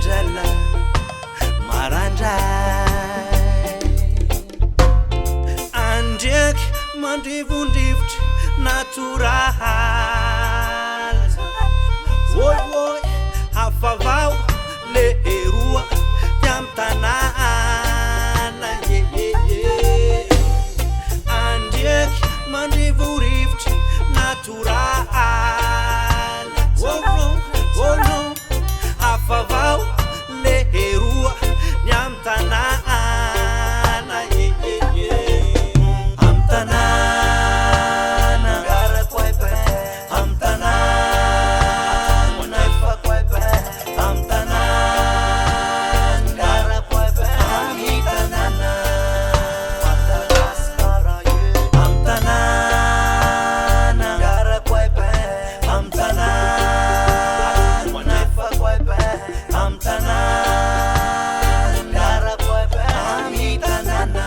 Drala Marandrai Andrek mandrivondrivotra natural Oi oi hafavao le eroa tiam tanana Andrek mandrivondrivotra natural Oh no hafavao le eroa tiam tanana am tanana gara quai pe am tanana nefa quai pe am tanana gara quai pe am tanana Madagascar am tanana gara quai pe am tanana nefa quai pe am tanana gara quai pe am tanana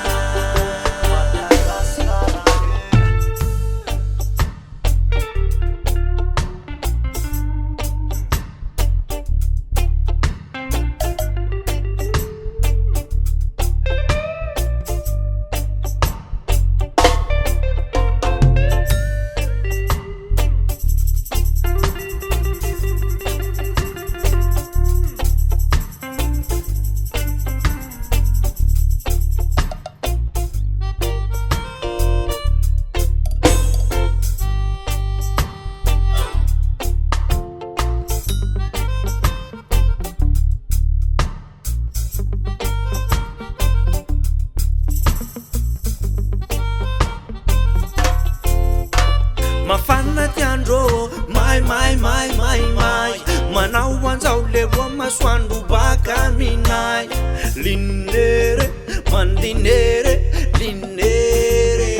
Mafana tiandro mai manao anzao lewa masoandro baka minay linere mandinere linere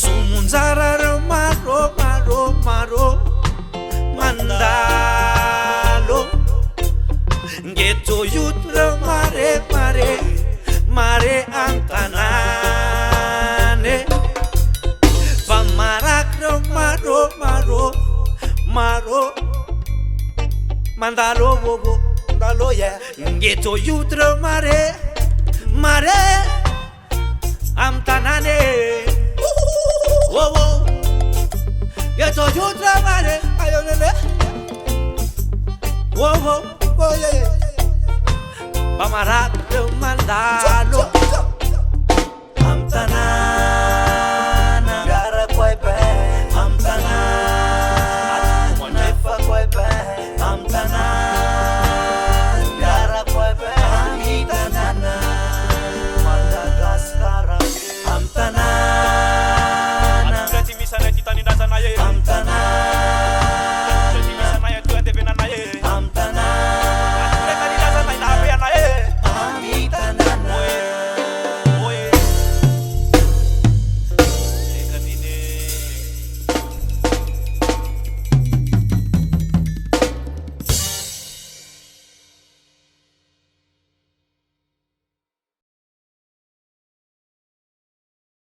sumunzararo maro mandalo ngeto yutro mare antanane Marakro maro mandalo bobo mandalo yeah ngeto yutro mare am tanane wo ngeto yutro mare ayonele wo yeah Marakro mandalo am tanane